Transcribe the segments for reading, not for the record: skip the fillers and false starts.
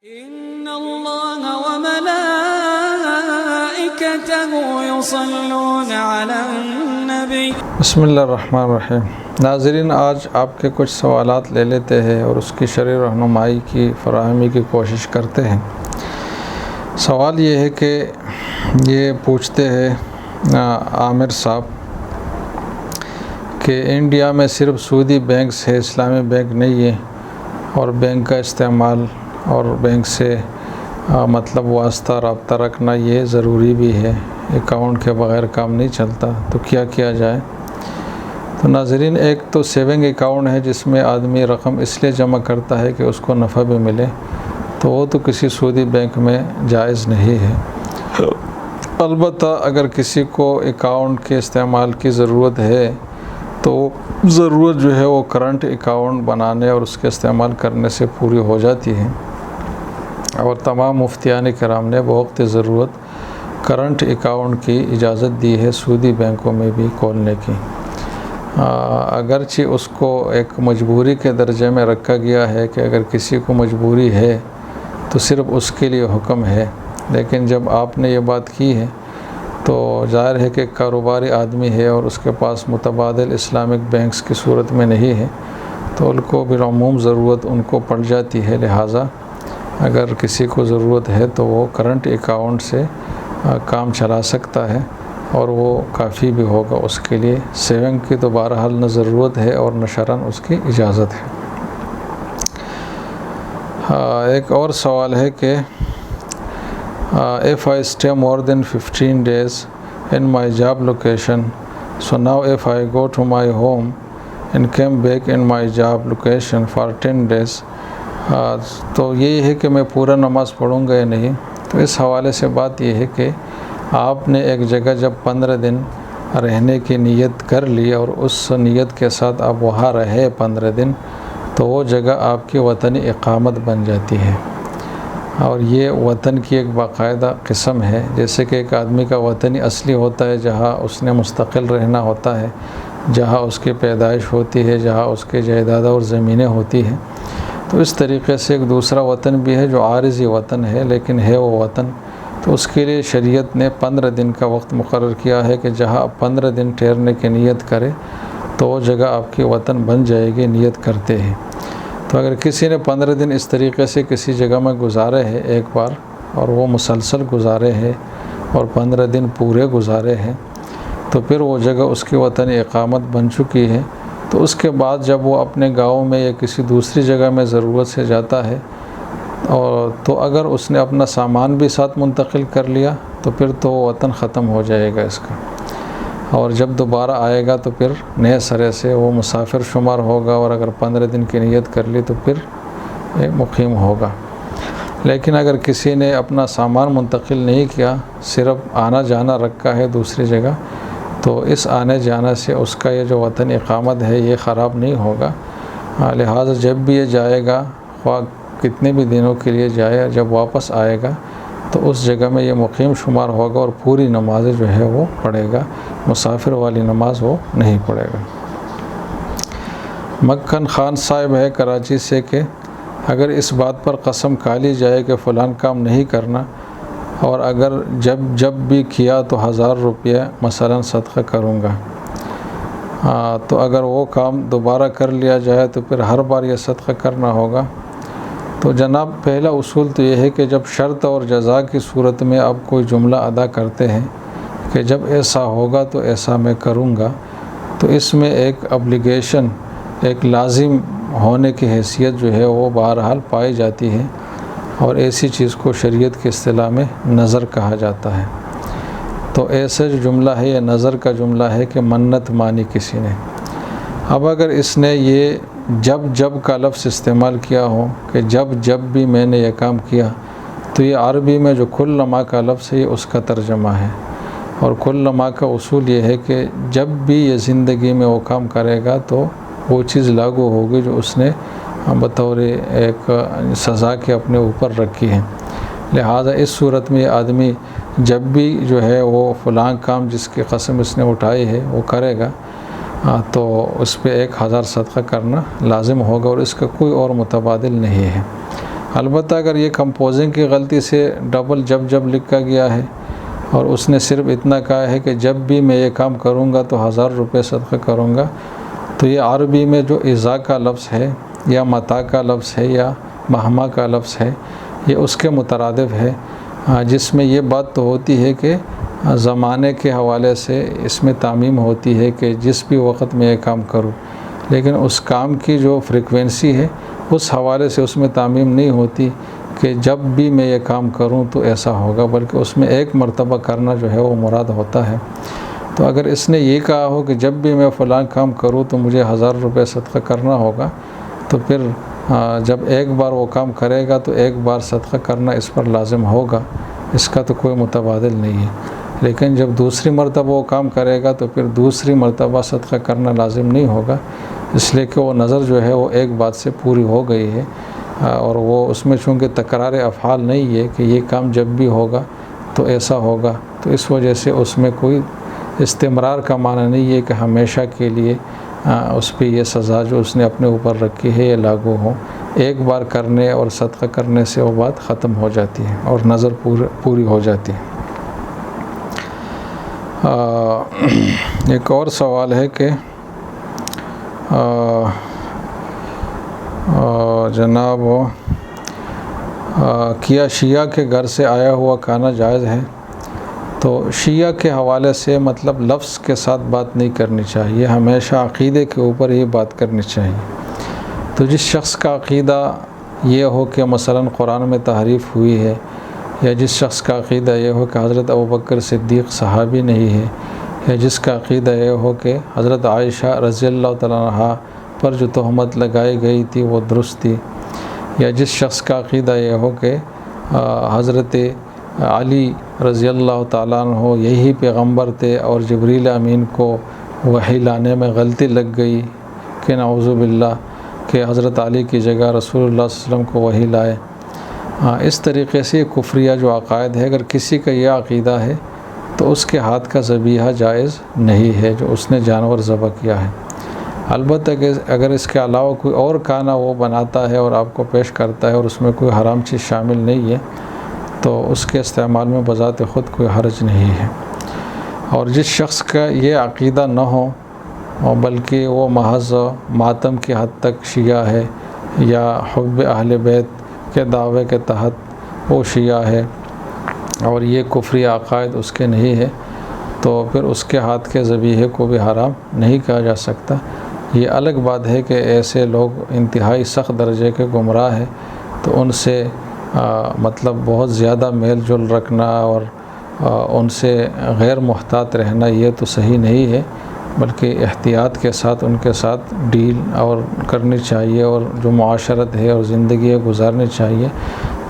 إن الله وملائكته يصلون على النبي بسم اللہ الرحمن الرحیم۔ ناظرین، آج آپ کے کچھ سوالات لے لیتے ہیں اور اس کی شرعی رہنمائی کی فراہمی کی کوشش کرتے ہیں۔ سوال یہ ہے کہ یہ پوچھتے ہیں عامر صاحب کہ انڈیا میں صرف سعودی بینکس ہے، اسلامی بینک نہیں ہے، اور بینک کا استعمال اور بینک سے مطلب واسطہ رابطہ رکھنا یہ ضروری بھی ہے، اکاؤنٹ کے بغیر کام نہیں چلتا، تو کیا کیا جائے؟ تو ناظرین، ایک تو سیونگ اکاؤنٹ ہے جس میں آدمی رقم اس لیے جمع کرتا ہے کہ اس کو نفع بھی ملے، تو وہ تو کسی سعودی بینک میں جائز نہیں ہے۔ البتہ اگر کسی کو اکاؤنٹ کے استعمال کی ضرورت ہے تو ضرورت جو ہے وہ کرنٹ اکاؤنٹ بنانے اور اس کے استعمال کرنے سے پوری ہو جاتی ہے، اور تمام مفتیان کرام نے بوقت ضرورت کرنٹ اکاؤنٹ کی اجازت دی ہے سعودی بینکوں میں بھی کھولنے کی، اگرچہ اس کو ایک مجبوری کے درجے میں رکھا گیا ہے کہ اگر کسی کو مجبوری ہے تو صرف اس کے لیے حکم ہے، لیکن جب آپ نے یہ بات کی ہے تو ظاہر ہے کہ کاروباری آدمی ہے اور اس کے پاس متبادل اسلامک بینکس کی صورت میں نہیں ہے، تو ان کو بالعموم ضرورت ان کو پڑ جاتی ہے، لہٰذا اگر کسی کو ضرورت ہے تو وہ کرنٹ اکاؤنٹ سے کام چلا سکتا ہے، اور وہ کافی بھی ہوگا اس کے لیے۔ سیونگ کی تو بہرحال نہ ضرورت ہے اور نہ شرعاً اس کی اجازت ہے۔ ایک اور سوال ہے کہ if I stay more than 15 days in my job location, so now if I go to my home and came back in my job location for 10 days, تو یہی ہے کہ میں پورا نماز پڑھوں گا یا نہیں؟ تو اس حوالے سے بات یہ ہے کہ آپ نے ایک جگہ جب 15 دن رہنے کی نیت کر لی اور اس نیت کے ساتھ آپ وہاں رہے 15 دن، تو وہ جگہ آپ کی وطنی اقامت بن جاتی ہے، اور یہ وطن کی ایک باقاعدہ قسم ہے، جیسے کہ ایک آدمی کا وطنی اصلی ہوتا ہے جہاں اس نے مستقل رہنا ہوتا ہے، جہاں اس کی پیدائش ہوتی ہے، جہاں اس کے جائیداد اور زمینیں ہوتی ہیں، تو اس طریقے سے ایک دوسرا وطن بھی ہے جو عارضی وطن ہے لیکن ہے وہ وطن۔ تو اس کے لیے شریعت نے 15 دن کا وقت مقرر کیا ہے کہ جہاں آپ 15 دن ٹھہرنے کی نیت کرے تو وہ جگہ آپ کی وطن بن جائے گی نیت کرتے ہیں۔ تو اگر کسی نے 15 دن اس طریقے سے کسی جگہ میں گزارے ہیں ایک بار، اور وہ مسلسل گزارے ہیں اور 15 دن پورے گزارے ہیں، تو پھر وہ جگہ اس کی وطنی اقامت بن چکی ہے۔ تو اس کے بعد جب وہ اپنے گاؤں میں یا کسی دوسری جگہ میں ضرورت سے جاتا ہے، اور تو اگر اس نے اپنا سامان بھی ساتھ منتقل کر لیا تو پھر تو وہ وطن ختم ہو جائے گا اس کا، اور جب دوبارہ آئے گا تو پھر نئے سرے سے وہ مسافر شمار ہوگا، اور اگر 15 دن کی نیت کر لی تو پھر مقیم ہوگا۔ لیکن اگر کسی نے اپنا سامان منتقل نہیں کیا، صرف آنا جانا رکھا ہے دوسری جگہ، تو اس آنے جانے سے اس کا یہ جو وطن اقامت ہے یہ خراب نہیں ہوگا، لہٰذا جب بھی یہ جائے گا، خواہ کتنے بھی دنوں کے لیے جائے، جب واپس آئے گا تو اس جگہ میں یہ مقیم شمار ہوگا اور پوری نماز جو ہے وہ پڑھے گا، مسافر والی نماز وہ نہیں پڑھے گا۔ مکھن خان صاحب ہے کراچی سے کہ اگر اس بات پر قسم کھا لی جائے کہ فلاں کام نہیں کرنا، اور اگر جب بھی کیا تو 1000 روپیہ مثلا صدقہ کروں گا، تو اگر وہ کام دوبارہ کر لیا جائے تو پھر ہر بار یہ صدقہ کرنا ہوگا؟ تو جناب، پہلا اصول تو یہ ہے کہ جب شرط اور جزا کی صورت میں آپ کوئی جملہ ادا کرتے ہیں کہ جب ایسا ہوگا تو ایسا میں کروں گا، تو اس میں ایک ابلیگیشن، ایک لازم ہونے کی حیثیت جو ہے وہ بہرحال پائی جاتی ہے، اور ایسی چیز کو شریعت کی اصطلاح میں نظر کہا جاتا ہے۔ تو ایسا جو جملہ ہے یہ نظر کا جملہ ہے کہ منت مانی کسی نے۔ اب اگر اس نے یہ جب کا لفظ استعمال کیا ہو کہ جب بھی میں نے یہ کام کیا، تو یہ عربی میں جو کل ما کا لفظ ہے یہ اس کا ترجمہ ہے، اور کل ما کا اصول یہ ہے کہ جب بھی یہ زندگی میں وہ کام کرے گا تو وہ چیز لاگو ہوگی جو اس نے بطور ایک سزا کے اپنے اوپر رکھی ہے، لہٰذا اس صورت میں یہ آدمی جب بھی جو ہے وہ فلاں کام جس کی قسم اس نے اٹھائی ہے وہ کرے گا، تو اس پہ 1000 صدقہ کرنا لازم ہوگا، اور اس کا کوئی اور متبادل نہیں ہے۔ البتہ اگر یہ کمپوزنگ کی غلطی سے ڈبل جب لکھا گیا ہے اور اس نے صرف اتنا کہا ہے کہ جب بھی میں یہ کام کروں گا تو 1000 روپے صدقہ کروں گا، تو یہ عربی میں جو اذا کا لفظ ہے یا متا کا لفظ ہے یا مہما کا لفظ ہے، یہ اس کے مترادف ہے، جس میں یہ بات تو ہوتی ہے کہ زمانے کے حوالے سے اس میں تعمیم ہوتی ہے کہ جس بھی وقت میں یہ کام کروں، لیکن اس کام کی جو فریکوینسی ہے اس حوالے سے اس میں تعمیم نہیں ہوتی کہ جب بھی میں یہ کام کروں تو ایسا ہوگا، بلکہ اس میں ایک مرتبہ کرنا جو ہے وہ مراد ہوتا ہے۔ تو اگر اس نے یہ کہا ہو کہ جب بھی میں فلاں کام کروں تو مجھے 1000 روپے صدقہ کرنا ہوگا، تو پھر جب ایک بار وہ کام کرے گا تو ایک بار صدقہ کرنا اس پر لازم ہوگا، اس کا تو کوئی متبادل نہیں ہے۔ لیکن جب دوسری مرتبہ وہ کام کرے گا تو پھر دوسری مرتبہ صدقہ کرنا لازم نہیں ہوگا، اس لیے کہ وہ نظر جو ہے وہ ایک بات سے پوری ہو گئی ہے، اور وہ اس میں چونکہ تکرار افعال نہیں ہے کہ یہ کام جب بھی ہوگا تو ایسا ہوگا، تو اس وجہ سے اس میں کوئی استمرار کا معنی نہیں ہے کہ ہمیشہ کے لیے اس پہ یہ سزا جو اس نے اپنے اوپر رکھی ہے یہ لاگو ہو۔ ایک بار کرنے اور صدقہ کرنے سے وہ بات ختم ہو جاتی ہے اور نظر پوری ہو جاتی ہے۔ ایک اور سوال ہے کہ جناب کیا شیعہ کے گھر سے آیا ہوا کھانا جائز ہے؟ تو شیعہ کے حوالے سے مطلب لفظ کے ساتھ بات نہیں کرنی چاہیے، ہمیشہ عقیدے کے اوپر ہی بات کرنی چاہیے۔ تو جس شخص کا عقیدہ یہ ہو کہ مثلا قرآن میں تحریف ہوئی ہے، یا جس شخص کا عقیدہ یہ ہو کہ حضرت ابوبکر صدیق صحابی نہیں ہے، یا جس کا عقیدہ یہ ہو کہ حضرت عائشہ رضی اللہ تعالیٰ عنہا پر جو تہمت لگائی گئی تھی وہ درست تھی، یا جس شخص کا عقیدہ یہ ہو کہ حضرت علی رضی اللہ تعالیٰ عنہ یہی پیغمبر تھے اور جبریل امین کو وحی لانے میں غلطی لگ گئی کہ نعوذ باللہ کہ حضرت علی کی جگہ رسول اللہ صلی اللہ علیہ وسلم کو وحی لائے، اس طریقے سے کفریہ جو عقائد ہے، اگر کسی کا یہ عقیدہ ہے تو اس کے ہاتھ کا ذبیحہ جائز نہیں ہے جو اس نے جانور ذبح کیا ہے۔ البتہ کہ اگر اس کے علاوہ کوئی اور کھانا وہ بناتا ہے اور آپ کو پیش کرتا ہے اور اس میں کوئی حرام چیز شامل نہیں ہے تو اس کے استعمال میں بذات خود کوئی حرج نہیں ہے۔ اور جس شخص کا یہ عقیدہ نہ ہو اور بلکہ وہ محض ماتم کی حد تک شیعہ ہے یا حب اہل بیت کے دعوے کے تحت وہ شیعہ ہے اور یہ کفری عقائد اس کے نہیں ہے، تو پھر اس کے ہاتھ کے ذبیحے کو بھی حرام نہیں کہا جا سکتا۔ یہ الگ بات ہے کہ ایسے لوگ انتہائی سخت درجے کے گمراہ ہیں، تو ان سے مطلب بہت زیادہ میل جول رکھنا اور ان سے غیر محتاط رہنا یہ تو صحیح نہیں ہے، بلکہ احتیاط کے ساتھ ان کے ساتھ ڈیل اور کرنی چاہیے اور جو معاشرت ہے اور زندگی ہے گزارنی چاہیے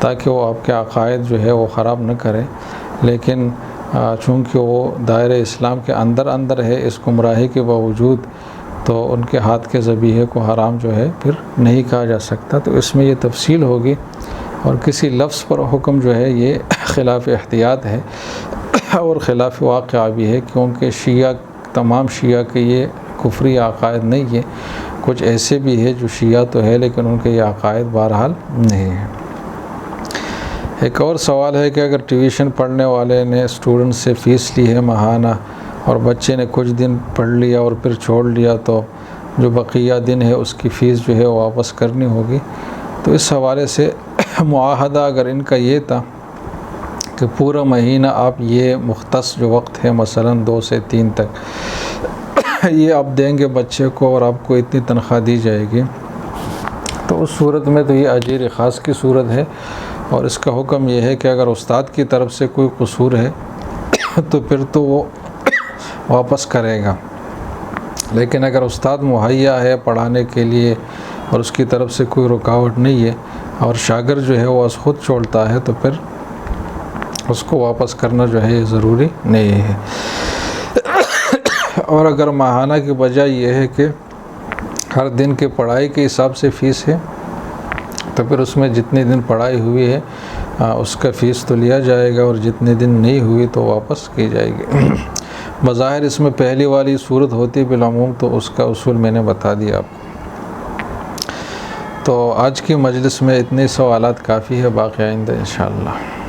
تاکہ وہ آپ کے عقائد جو ہے وہ خراب نہ کرے۔ لیکن چونکہ وہ دائرہ اسلام کے اندر ہے اس گمراہی کے باوجود، تو ان کے ہاتھ کے ذبیحے کو حرام جو ہے پھر نہیں کہا جا سکتا۔ تو اس میں یہ تفصیل ہوگی، اور کسی لفظ پر حکم جو ہے یہ خلاف احتیاط ہے اور خلاف واقعہ بھی ہے، کیونکہ شیعہ تمام شیعہ کے یہ کفری عقائد نہیں ہے، کچھ ایسے بھی ہے جو شیعہ تو ہے لیکن ان کے یہ عقائد بہرحال نہیں ہیں۔ ایک اور سوال ہے کہ اگر ٹیوشن پڑھنے والے نے اسٹوڈنٹ سے فیس لی ہے ماہانہ اور بچے نے کچھ دن پڑھ لیا اور پھر چھوڑ لیا، تو جو بقیہ دن ہے اس کی فیس جو ہے واپس کرنی ہوگی۔ تو اس حوالے سے معاہدہ اگر ان کا یہ تھا کہ پورا مہینہ آپ یہ مختص جو وقت ہے مثلا 2 سے 3 تک یہ آپ دیں گے بچے کو اور آپ کو اتنی تنخواہ دی جائے گی، تو اس صورت میں تو یہ اجیر خاص کی صورت ہے، اور اس کا حکم یہ ہے کہ اگر استاد کی طرف سے کوئی قصور ہے تو پھر تو وہ واپس کرے گا، لیکن اگر استاد مہیا ہے پڑھانے کے لیے اور اس کی طرف سے کوئی رکاوٹ نہیں ہے اور شاگرد جو ہے وہ از خود چھوڑتا ہے تو پھر اس کو واپس کرنا جو ہے یہ ضروری نہیں ہے۔ اور اگر ماہانہ کی وجہ یہ ہے کہ ہر دن کے پڑھائی کے حساب سے فیس ہے تو پھر اس میں جتنے دن پڑھائی ہوئی ہے اس کا فیس تو لیا جائے گا اور جتنے دن نہیں ہوئی تو واپس کی جائے گی۔ بظاہر اس میں پہلی والی صورت ہوتی بالعموم تو اس کا اصول میں نے بتا دیا آپ کو۔ تو آج کی مجلس میں اتنے سوالات کافی ہے، باقی آئندہ انشاءاللہ.